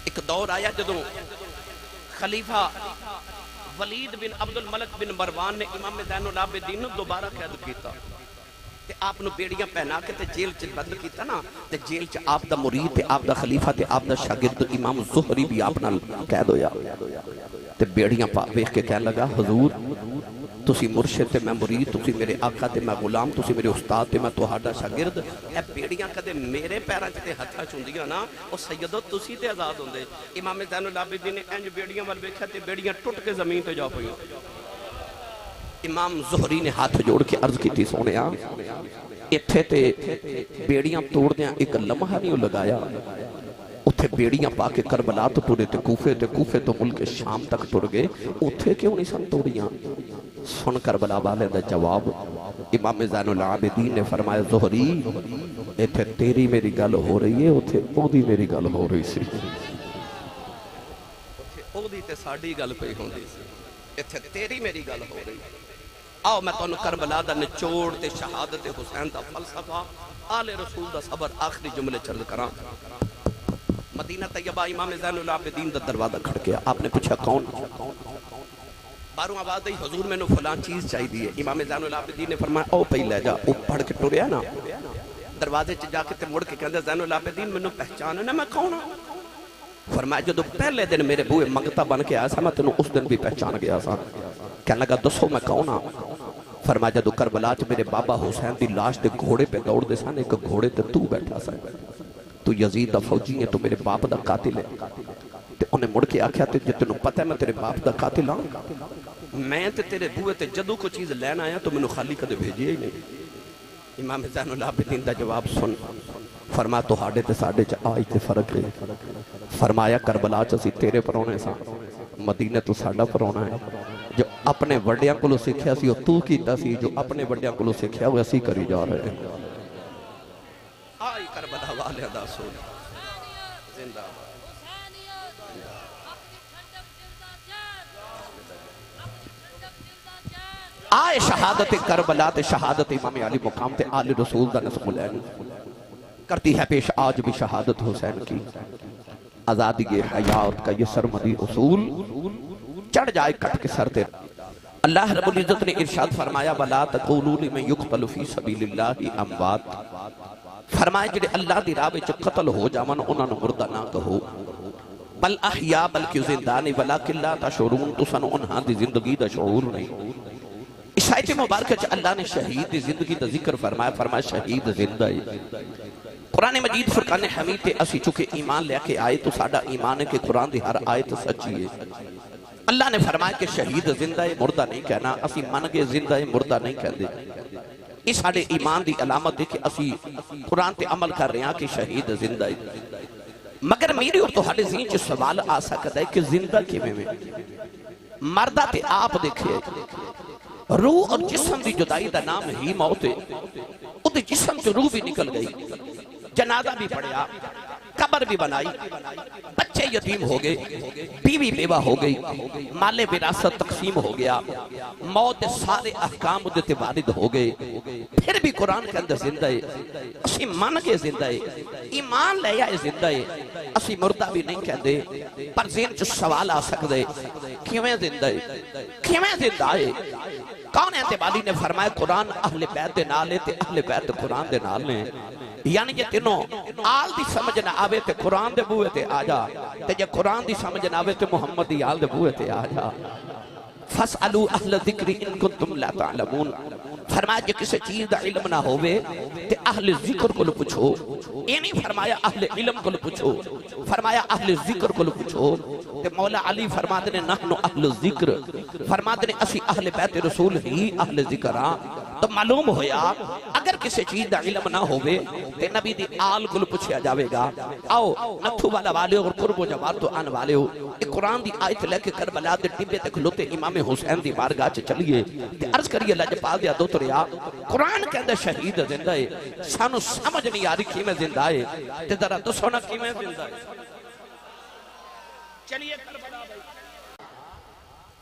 ایک دور آیا جدو خلیفہ ولید بن عبد الملک بن مروان نے امام زین العابدین دوبارہ قید کیتا، تے آپ نو بیڑیاں پہنا کے تے جیل چ بند کیتا نا، تے جیل چ آپ دا مرید تے آپ دا خلیفہ تے آپ دا شاگرد امام زہری بھی آپ نال قید ہویا، تے بیڑیاں ویکھ کے کہنے لگا حضور تسی مرشد تے میں مرید، تسی میرے آقا تے میں غلام، تسی میرے استاد تے میں تہاڈا شاگرد، اے بیڑیاں کدے میرے پیراں تے ہتھاں چوندیاں نا، او سیدو تسی تے آزاد ہوندے۔ امام زین العابدین نے انج بیڑیاں ول ویکھیا تے بیڑیاں ٹوٹ کے زمین تے جا پئیاں۔ امام زہری نے ہاتھ جوڑ کے عرض کی سونیا ایتھے تے بیڑیاں توڑ دیاں ایک لمحہ نہیں لگایا، اتھے بیڑیاں پا کے کربلا تو ٹرے تے کوفے تو ملک شام تک ٹر گئے، اتھے کیوں نہیں سن توڑیاں؟ سن کربلا والے دا جواب امام زین العابدین نے فرمایا زہری ایتھے تیری میری گل ہو رہی ہے، اتھے او دی میری گل ہو رہی سی، اتھے او دی تے ساڑی گل پہ ہوندی سی، ایتھے تیری میری گل ہو رہی ہے۔ آؤ میں تانوں کربلا دا نچوڑ تے شہادت حسین دا فلسفہ آل رسول دا صبر آخری جملے چرد کراں۔ مدینہ طیبہ امام زین العابدین دا دروازہ کھڑکیا، آپ نے پوچھا کون؟ باروں آواز دی حضور میں نو فلان چیز چاہی دی ہے۔ امام زین العابدین نے فرمایا او پہی لے جا، او پڑھ کے ٹریا نا، دروازے چ جا کے تے مڑ کے کہندے زین العابدین میں نو پہچان نا میں کون ہوں؟ فرمایا جدو پہلے دن میرے بوئے منگتا بن کے آیا سا میں تینوں اس دن بھی پہچان گیا سا۔ کہنے لگا دسو میں کون ہوں؟ فرمایا جدو کربلا چ میرے بابا حسین دی لاش دے گھوڑے پہ دوڑ دے سن، ایک گھوڑے تے تو بیٹھا سا، تو یزید دا فوجی ہے، تو میرے باپ دا قاتل ہے۔ تے انہیں مڑ کے آکھیا تے جتنوں پتہ ہے میں تیرے باپ دا قاتل ہوں، میں تے تیرے بوئے تے جدو کو چیز لین آیا تو میں نو خالی کدے بھیجی ہی نہیں۔ امام زین العابدین دا جواب سن، فرمایا تو ہاڑے تے ساڑے چا آئی تے فرق ہے۔ فرمایا کربلا چا سی تیرے پرونے سا، مدینہ تو ساڑا پرونا ہے، جو اپنے وڈیاں کو لو سکھیا سی تو کیتا سی، جو اپنے وڈیاں کو لو سکھیا وہ اسی کری جا رہے ہیں۔ آئی کربلا والے دا سن زندہ آئے شہادت کربلا تے شہادت امام علی مقام تے آل رسول دا نسب العین کرتی ہے پیش آج بھی شہادت حسین کی۔ آزادی حیات کا یہ سرمدی اصول چڑھ جائے کٹ کے سر تے۔ اللہ رب العزت نے ارشاد فرمایا وَلَا تَقُولُوا لِمَنْ يُقْتَلُ فِي سَبِيلِ اللَّهِ أَمْوَاتٌ، فرمایا جڑے اللہ دی راہ وچ قتل ہو جاون انہاں نوں مردہ نہ کہو، بل احیا بلکہ زندانی ولیکن لا تشعرون، تسانو انہاں دی زندگی دا شعور نہیں۔ اس آیت مبارکہ چ اللہ نے شہید دی زندگی دا ذکر فرمایا، فرمایا شہید زندہ ہے۔ قرآن مجید فرقان حمید تے اسی چکے ایمان لے کے آئے تو ساڑا ایمان ہے کہ قرآن دی ہر آیت سچی ہے۔ اللہ نے فرمایا کہ شہید زندہ ہے مردہ نہیں کہنا، اسی من کے زندہ ہے مردہ نہیں کہہ دے۔ اس ساڑے ایمان دی علامت ہے کہ اسی قرآن تے عمل کر رہے ہیں کہ شہید زندہ ہے۔ مگر میری اور تو ہڑے ذہن چ سوال آ سکتا ہے کہ زندہ کیویں میں؟ مردہ تے آپ دیکھئے روح اور جسم دی جدائی دا نام ہی موت ہے، او دی جسم سے روح بھی نکل گئی، جنازہ بھی پڑیا، قبر بھی بنائی، بچے یتیم ہو گئے، بیوی بیوہ ہو گئی، مال وراثت تقسیم ہو گیا، موت سارے احکام ادھتے وارد ہو گئے، پھر بھی قرآن کے اندر زندہ ہے، اسی من کے زندہ ہے، ایمان لے آئے زندہ ہے، اسی مردہ بھی نہیں کہندے پر ذہن چ سوال آ سکدے کیویں زندہ ہے کیویں زندہ ہے کون ہے بالی نے فرمایا قرآن اہل بیت دے نال ہے تے اہل بیت قرآن دے نال نے یعنی یہ تینوں آل دی سمجھ نہ آوے تے قرآن دے بوئے تے آجا تے جے قرآن دی سمجھ نہ آوے تے محمد دی آل دے بوئے تے آجا فَاسْأَلُوا أَهْلَ الذِّكْرِ إِن كُنتُمْ لَا تَعْلَمُونَ فرمایا جے کسی چیز دا علم نہ ہوئے تے اہل ذکر کو پوچھو یہ نہیں فرمایا اہل علم کو پوچھو فرمایا اہل ذکر کو پوچھو تے مولا علی فرماتے نے نحن اہل ذکر فرماتے نے اسی اہل بیت رسول ہی اہل ذکر ہاں تو معلوم ہویا اگر کسی چیز دا علم نہ ہوئے تے نبی دی آل کو پوچھیا جاوے گا آؤ نتھو والا والے اور قرب و جوار تو آن والے ہو ایک قرآن دی آیت لے کے کربلا دے ٹبے تے کھلوتے امام حسین دی بارگاہ چ چلیے تے عرض کریے لاجپال دیا دوتریا قرآن کہندے شہید زندہ ہے سانو سمجھ نہیں آ رہی کیویں زندہ ہے تے ذرا دسو نا کیویں زندہ ہے چلیے کربلا بھائی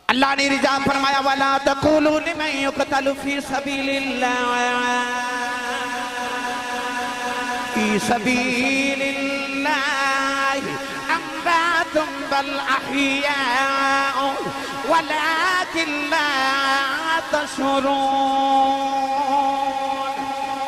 اللہ نے رضا فرمایا وَلَا تَقُولُوا لِمَنْ يُقْتَلُ فِي سَبِيلِ اللَّهِ أَمْوَاتٌ بَلْ أَحْيَاءٌ وَلَكِنْ لَا تَشْعُرُونَ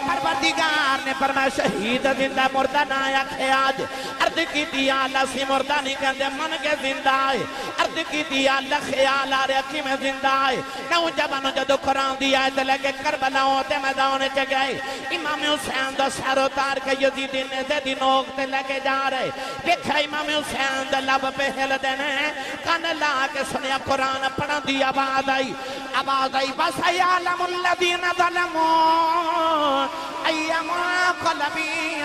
پروردگار نے فرمایا شہید زندہ مردہ نہ آکھے آج عرض کی دیا اللہ سے مردہ نہیں کہندے من کے زندہ ہے عرض کی دیا اللہ خیال آ رہا کی میں زندہ ہے نوجوانوں جدو قرآن دیا ہے لے کے کربلا ہوتے میدان چ گئے امام حسین دا سر اتار کے یزیدی نے زیدی نوک تے لے کے جا رہے دیکھا امام حسین دا لب پہ ہل دینے کان لا کے سنیا قرآن پڑھا دی آواز آئی بس یعلم الذین ظلمون ایما قلبی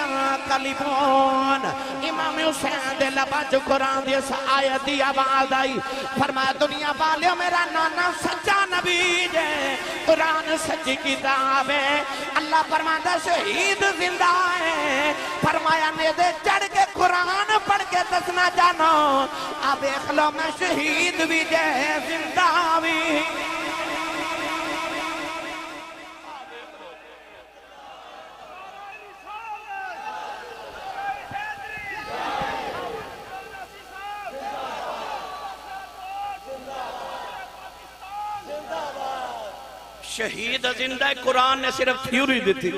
قلبون امام حسین دے لبا جو قرآن دی اس آیت دی آواز آئی فرمایا دنیا والیوں میرا نانا سچا نبی جے قرآن سچی کتاب ہے اللہ فرمایا شہید زندہ ہے فرمایا نیدے چڑھ کے قرآن پڑھ کے دسنا جانو اب اخلو میں شہید بھی جے زندہ بھی شہید زندہ قرآن نے صرف تھیوری دیتی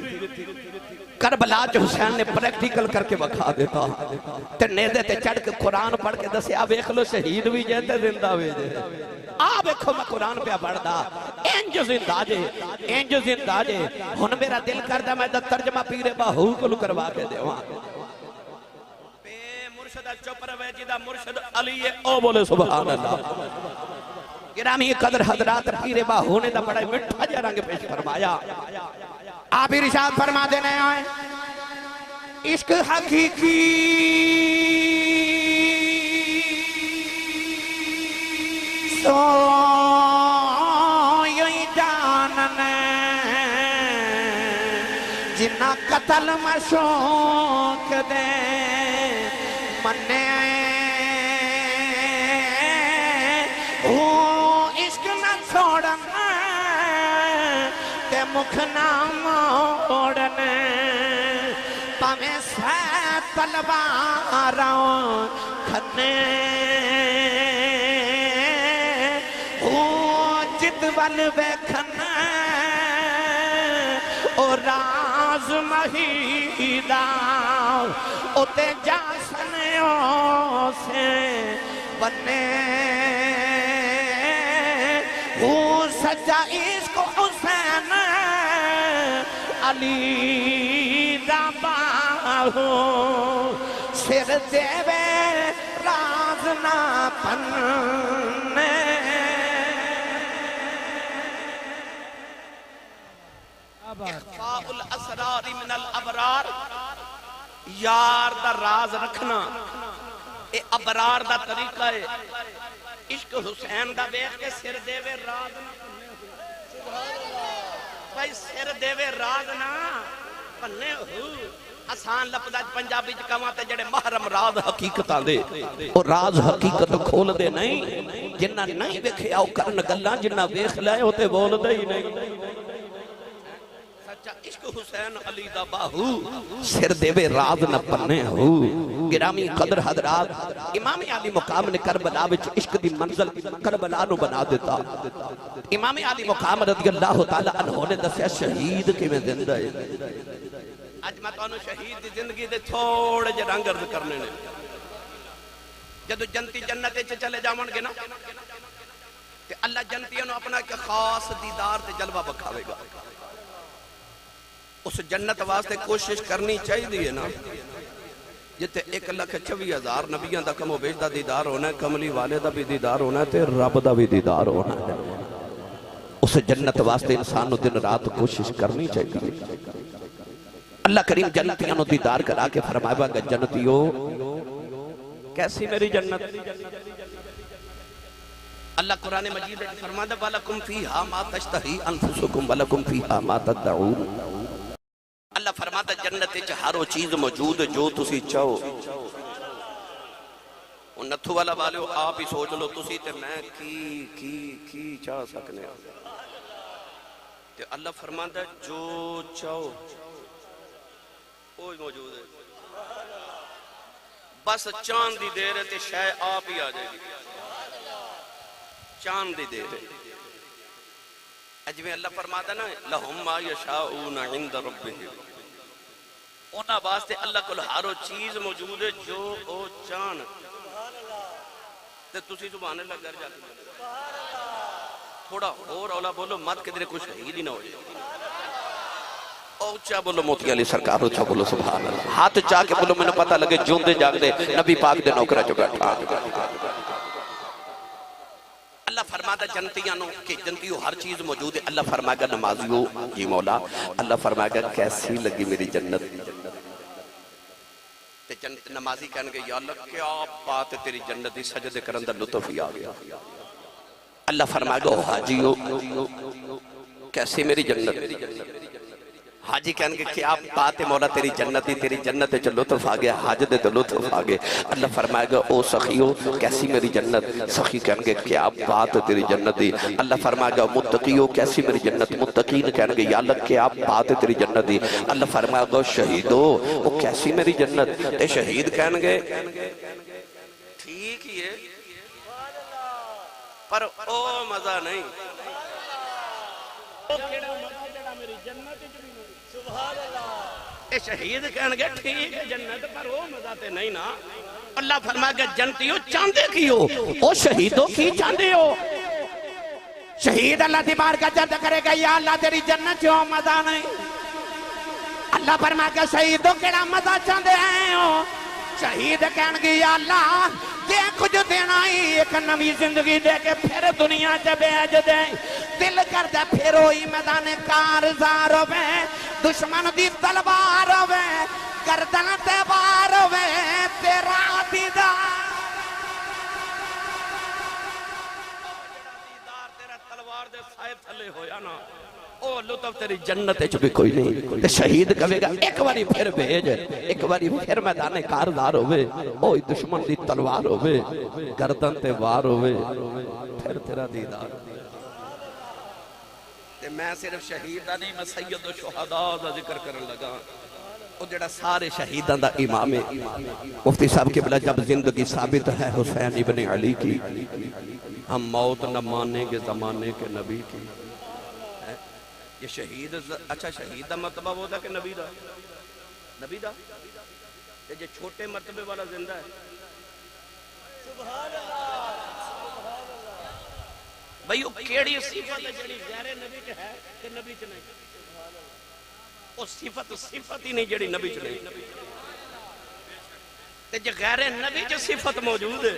کربلا چ حسین نے پریکٹیکل کر کے بکھا دیتا تے نیدے تے چڑھ کے قرآن پڑھ کے دسے آپ ایک لو شہید بھی جے تے زندہ بھی جے آپ ایکھو میں قرآن پہ پڑھ دا انج زندہ جے ہن میرا دل کردہ میں دا ترجمہ پیر باہو کو کروا کے دے وہاں بے مرشد چوپر ویجی دا مرشد علی او بولے سبحان اللہ گرامی قدر حضرات پیر باہو نے دا بڑا مٹھا جا رنگ پیش فرمایا آپ ارشاد فرما دینے آئے عشق حقیقی سو یہی جاننے جنہ قتل مشوق دے مننے مکھ نام اوڑنے پامیں سے تلواراں کھنے جدول بیکھنے او راز مہیدہ اتے جاسنیوں سے بنے سجا عشق حسین علی دباہو سر دیوے راز نہ پننے اخفاء الاسرار من الابرار یار دا راز رکھنا اے ابرار دا طریقہ ہے عشق حسین دا بیخ کے سر دیوے راز نہ بھائی سر دیوے راز نہ پنے ہو آسان لپدہ پنجابی جکاواں تے جڑے محرم راز حقیقتاں دے اور راز حقیقت کھول دے نہیں جنہ نہیں بیکھے آؤ کرن گلاں جنہ بیخ لائے ہوتے بول دے ہی نہیں اچھا عشق حسین علی دا باہو سر دیوے راز نہ پنے ہو گرامی قدر حضرات امام علی مقام نے کربلا وچ عشق دی منزل کربلا نو بنا دیتا امام علی مقام رضی اللہ تعالی عنہ نے دسیا شہید کیویں زندہ ہے اج میں تانوں شہید دی زندگی دے تھوڑے جے رنگ عرض کرنے نے جدو جنتی جنت وچ چلے جاون گے نا تے اللہ جنتیاں نو اپنا ایک خاص دیدار تے جلوہ بکھاوے گا اس جنت واسطے کوشش کرنی چاہیے نا جتے 1,26,000 نبیاں دا کم و بیش دا دیدار ہونا ہے کملی والے دا بھی دیدار ہونا ہے تے رب دا بھی دیدار ہونا ہے اس جنت واسطے انسان نو دن رات کوشش کرنی چاہیے اللہ کریم جنتیاں نو دیدار کرا کے فرمائے گا جنتیوں کیسی میری جنت اللہ قرآن مجید فرماتا وَلَكُمْ فِيهَا مَا تَشْتَهِي أَنفُسُكُمْ وَلَكُمْ فِيهَا مَا تَدَّعُونَ اللہ فرماتا جنت وچ ہر وہ چیز موجود جو تسی چاہو ان نتھو والا والے آپ ہی سوچ لو تسی تے میں کی چاہ سکنے تے اللہ فرماتا جو چاہو وہی موجود ہے بس چاند دی دیر ہے تے شے آپ ہی آ جائے گی چاند دی دیر ہے اجویں اللہ فرماتا نا لَهُمْ مَا يَشَاءُونَ عِنْدَ رَبِّهِمْ انہاں واسطے اللہ کو ہر وہ چیز موجود ہے جو او چاند تے تسی سبحان اللہ کر جاتے تھوڑا اور اولا بولو مت کدھر کچھ شہید ہی نہ ہو جائے اونچا بولو موتی علی سرکار اونچا بولو سبحان اللہ ہاتھ چاہ کے بولو میں نے پتہ لگے جوندے جاگ دے نبی پاک دے نوکرہ جو بیٹھا اللہ فرماتا جنتیاں نو کہ جنتیوں ہر چیز موجود ہے اللہ فرمائے گا نمازیوں جی مولا اللہ فرمائے گا کیسی لگی میری جنت نمازی کہنے گے یا اللہ کیا بات ہے تیری جنت دی سجدے کرن دا لطف ہی آ گیا اللہ فرمائے گا حاجیو کیسی میری جنت حاجی کہنے گے کیا بات ہے مولا تیری جنت چ لطف آ گیا حاج دے تو لطف آ گئے اللہ فرمائے گا او سخیو کیسی میری جنت سخی کہنے گے کیا بات ہے تیری جنت دی اللہ فرمائے گا متقیو کیسی میری جنت متقین کہنے گے یا اللہ کیا بات ہے تیری جنت دی اللہ فرمائے گا شہیدو او کیسی میری جنت تے شہید کہنے گے ٹھیک ہی ہے پر او مزہ نہیں شہید کہنے گے ٹھیک ہے جنت پر وہ مزہ تے نہیں نا اللہ فرمائے گا جنتیوں چاندے کی ہو او شہیدوں کی چاندے ہو شہید اللہ دی بارگاہ جد کرے گا یا اللہ تیری جنت جو مزہ نہیں اللہ فرمائے گا شہیدوں کیڑا مزہ چاندے ہیں ہو شہید کہنے گے یا اللہ دے کچھ دینا ہی ایک نوی زندگی دے کے پھر دنیا سے بیج دے دل کر دے پھر ہوئی میدان کارزار ہوئے دشمن دی تلوار ہوئے گردن تے بار ہوئے تیرا دیدار تیرا تلوار دے سائے تھلے ہویا نا او لطف تیری جنت چ بھی کوئی نہیں تے شہید کہے گا ایک باری پھر بھیج ایک باری پھر میدان کارزار ہوئے او دشمن دی تلوار ہوئے گردن تے وار ہوئے پھر تیرا دیدار تے میں صرف شہیدہ نہیں میں سید و شہداء دا ذکر کرن لگا او جڑا سارے شہیدان دا امام ہے مفتی صاحب کے بلا جب زندگی ثابت ہے حسین ابن علی کی ہم موت نہ مانیں گے زمانے کے نبی کی یہ شہید اچھا شہید دا مرتبہ ہوتا کہ نبی دا یہ چھوٹے مرتبے والا زندہ ہے سبحان اللہ بھئی وہ کیڑی صفت ہے جڑی غیر نبی چ ہے کہ نبی چ نہیں وہ صفت ہی نہیں جڑی نبی چ نہیں تے جے غیر نبی چ صفت موجود ہے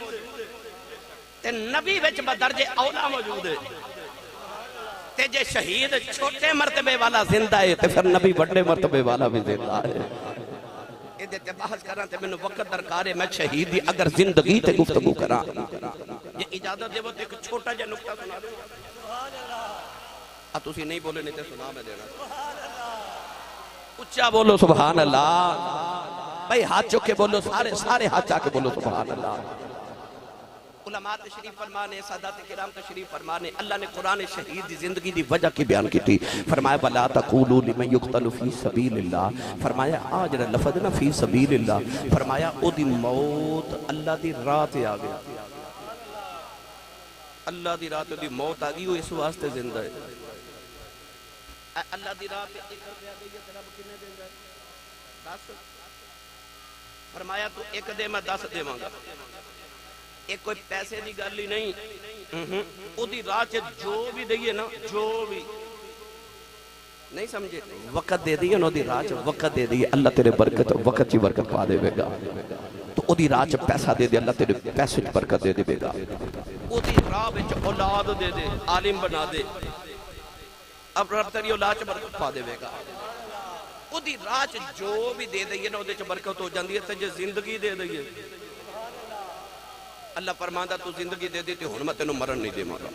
تے نبی وچ بدرجے اولا موجود ہے تے جے شہید چھوٹے مرتبے والا زندہ ہے تے پھر نبی بڑے مرتبے والا بھی زندہ ہے یہ بحث کرنا تے میں وقت درکار ہے میں شہید دی اگر زندگی تے گفتگو کرا یہ اجازت دے وہ ایک چھوٹا جا نکتہ سنا دے تسی نہیں بولے نہیں تے سنا میں دینا اچھا بولو سبحان اللہ بھئی ہاتھ چکے بولو سارے ہاتھ چاہ کے بولو سبحان اللہ علماء تشریف فرمانے، سادات کرام تشریف فرمانے، اللہ نے قرآن شہید دی زندگی دی وجہ کی بیان کی تھی. فرمایا وَلَا تَقُولُوا لِمَنْ يُقْتَلُ فِي سَبِيلِ اللَّهِ. فرمایا آج لفظ نا فی سبیل اللہ، فرمایا او دی موت اللہ دی رات آ گیا. اللہ دی رات دی موت آ گئی، وہ اس واسطے زندہ ہے. اللہ دی رات ایک روپیہ دے گا تیرا کنے دے گا؟ 10. فرمایا تو ایک دے میں 10 دے مانگا. ایک کوئی پیسے دی گالی نہیں، او دی رات جو بھی دئیے نا، جو بھی نہیں سمجھے، وقت دے دیئے نا، دی رات وقت دے دیئے، اللہ تیرے برکت وقت چی برکت پا دے گا. تو او دی رات پیسہ دے دے، اللہ تیرے پیسے چی برکت دے دے گا. او دی رات اولاد دے دے، عالم بنا دے، اب رب تیری اولاد چی برکت پا دے گا. او دی رات جو بھی دے دیئے نا، او دے چی برکت ہو جاندی ہے. تجھے زندگی دے دیئے، اللہ فرماندہ تو زندگی دے دیتی ہوں، میں تینوں مرن نہیں دے مانگا،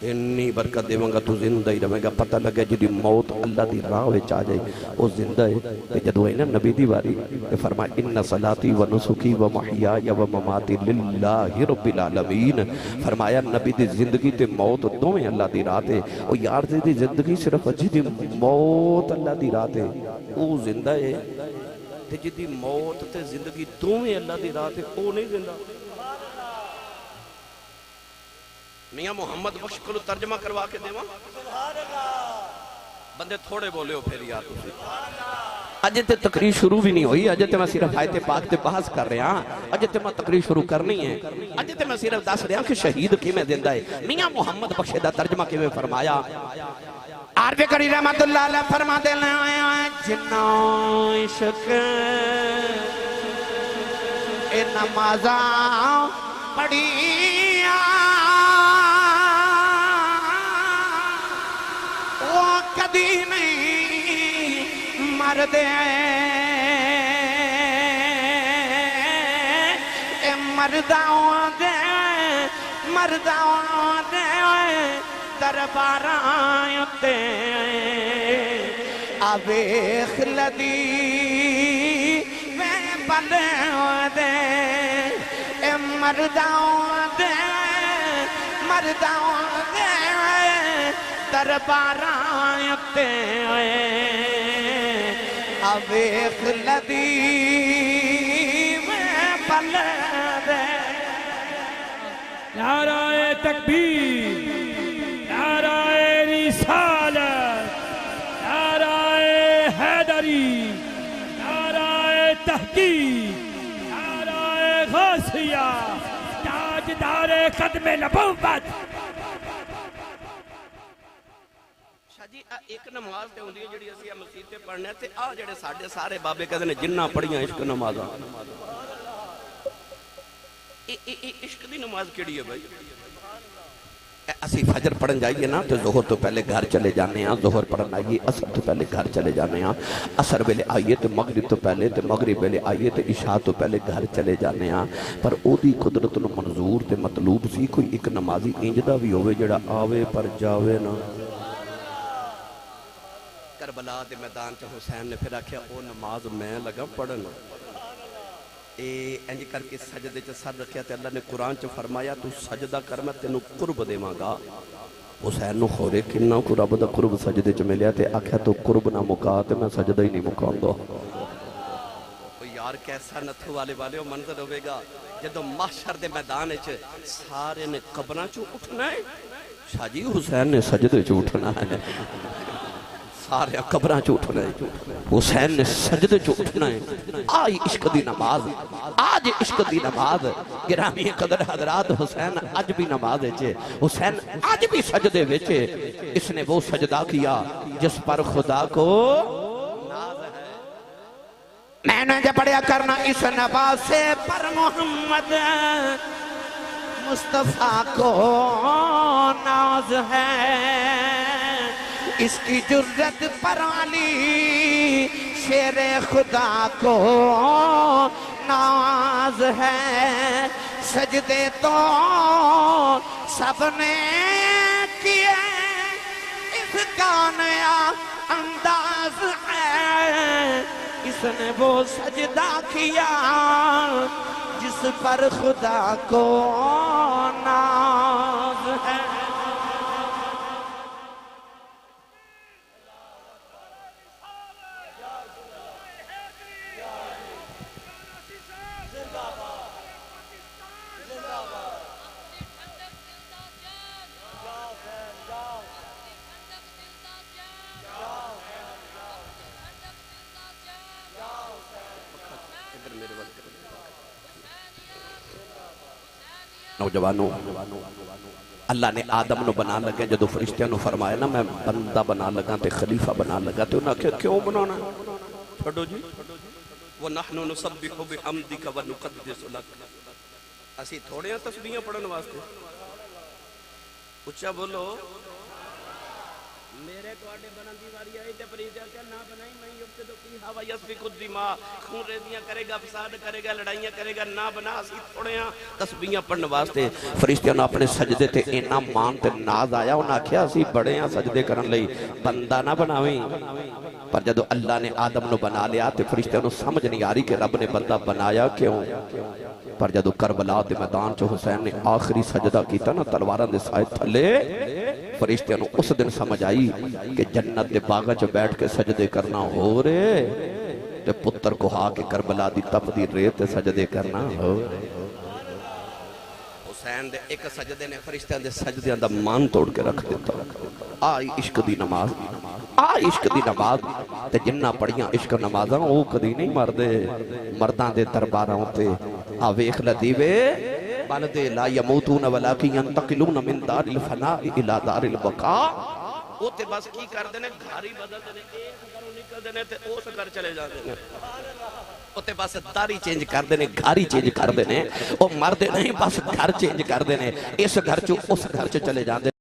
انی برکت دے مانگا، تو زندہ ہی رہے گا. پتہ لگے جدی موت اللہ دی راہ وچ آ جائے وہ زندہ ہے. جدو ہے نا نبی دی واری فرمایا ان صلاتی و نسکی و محیای و مماتی للہ رب العالمین. فرمایا نبی دی زندگی تے موت دوویں اللہ دی راہ تے. او یار دی زندگی صرف جدی موت اللہ دی راہ تے او زندہ ہے، تے جدی موت تے زندگی دوویں اللہ دی راہ تے او نہیں زندہ. میاں محمد بخش کو ترجمہ کروا کے دیواں. بندے تھوڑے بولے ہو پھر یار تسی. اجے تے تقریر شروع بھی نہیں ہوئی، اجے تے میں صرف آیت پاک تے بحث کر رہے ہاں. اجے تے میں تقریر شروع کرنی ہے، اجے تے میں صرف دس رہا کہ شہید کیویں زندہ ہے. میاں محمد بخش دا ترجمہ کیویں فرمایا. عارف کری رحمت اللہ علیہ فرما دے جنہ عشق اے نمازاں پڑھیاں کدی نہیں مردے اے مرداں دے درباراں تے آویخ لدی میں بلے دے اے مرداں دے درباراں تے آویخ لدی میں بلے دے. نعرہ تکبیر، نعرہ رسالت، نعرہ حیدری، نعرہ تحقیق، نعرہ غوثیہ، تاجدار قدم نبوت. جی ایک نماز تے ہوندی ہے جڑی اسی مسجد تے پڑھنے تے آ جڑے ساڈے سارے بابے کہندے نے جنہ پڑھیاں عشق نمازاں. عشق دی نماز کیڑی ہے بھائی؟ اسی فجر پڑھن جائیے نا تو ظہر تو پہلے گھر چلے جانے ہیں، ظہر پڑھن آئیے عصر تو پہلے گھر چلے جانے ہیں، عصر ویلے آئیے تو مغرب تو پہلے، تو مغرب ویلے آئیے تو عشاء تو پہلے گھر چلے جانے ہیں. پر او دی قدرت نو منظور تے مطلوب سی کوئی ایک نمازی انجدہ بھی ہوئے جڑا آوے پر جاوے نا. کربلا دے میدان چ حسین نے پھر آکھیا او نماز میں لگا پڑھن. انج کر کے سجدے چ سر رکھیا تے اللہ نے قرآن چ فرمایا تو سجدہ کر میں تینوں قرب دیواں گا. حسین نو خورے کنا کو رب دا قرب سجدے چ ملیا تے آکھیا تو قرب نہ مکا تے میں سجدہ ہی نہیں مکاؤں گا. یار کیسا نتھو والے منظر ہوئے گا جدو محشر دے میدان چ سارے نے قبراں چ اٹھنا ہے. شاہ جی حسین نے سجدے چ اٹھنا ہے، سارے قبراں چ اٹھنا ہے، حسین نے سجدے چ اٹھنا ہے. آئی عشق دی نماز، آج عشق دی نماز. گرامی قدر حضرات حسین آج بھی نماز ہے، حسین آج بھی سجدے ویچے. اس نے وہ سجدہ کیا جس پر خدا کو ناز ہے. میں نے جب پڑھیا کرنا اس نواسے پر محمد مصطفیٰ کو ناز ہے. اس کی جرت پر علی شیر خدا کو ناز ہے. سجدے تو سب نے کیے، اس کا نیا انداز ہے. اس نے وہ سجدہ کیا جس پر خدا کو ناز ہے نوجوانوں اللہ نے آدم نو بنا لگے جدو فرشتیاں نو فرمایا نا میں بندہ بنا لگا تے خلیفہ بنا لگا تے انہاں کہ کیوں بنانا پڑھو جی وَنَحْنُ نُسَبِّحُ بِحَمْدِكَ وَنُقَدِّسُ لَكَ اسی تھوڑے ہیں تسبیحاں پڑھن واسطے اچھا بولو میرے کوڑے بناندی واری آئی تے پریدہ کیا نہ بنائی میں یوکتے تو کی ہوا یسفک الدماء خون ریزیاں کرے گا فساد کرے گا لڑائیاں کرے گا نہ بنا اسی تھوڑے ہیں تسبیحاں پڑھن واسطے فرشتیاں نے اپنے سجدے تے اینا مان تے ناز آیا انہاں کیا اسی بڑے ہیں سجدے کرن لئی بندہ نہ بناویں پر جدو اللہ نے آدم نو بنا لیا تے فرشتیاں نو سمجھ نہیں آ رہی کہ رب نے بندہ بنایا کیوں پر جدو کربلا دے میدان چ حسین نے آخری سجدہ کیتا نا تلواراں دے سائے تھلے فرشتیاں نو اس دن سمجھ آئی کہ جنت دے باغا چ بیٹھ کے سجدے کرنا ہو رہے تے پتر کو ہا کے کربلا دی تپ دی ریت تے سجدے کرنا ہو رہے حسین دے ایک سجدے نے فرشتیاں دے سجدیاں دا مان توڑ کے رکھ دیتا آئی عشق دی نماز آئی عشق دی نماز تے جنہ پڑیاں عشق نمازاں او کدی نہیں مردے مرداں دے درباراں تے ویکھ لدیوے بلدے لا یموتون ولیکن ینتقلون من دار الفناء الى دار البقاء او تے بس کی کر دینے گھاری بدل دینے ایک گھروں نکل دینے تے اوس گھر چلے جا دینے او تے بس داری چینج کر دینے گھاری چینج کر دینے او مردے نہیں بس گھر چینج کر دینے اس گھر چو اس گھر چو چلے جا دینے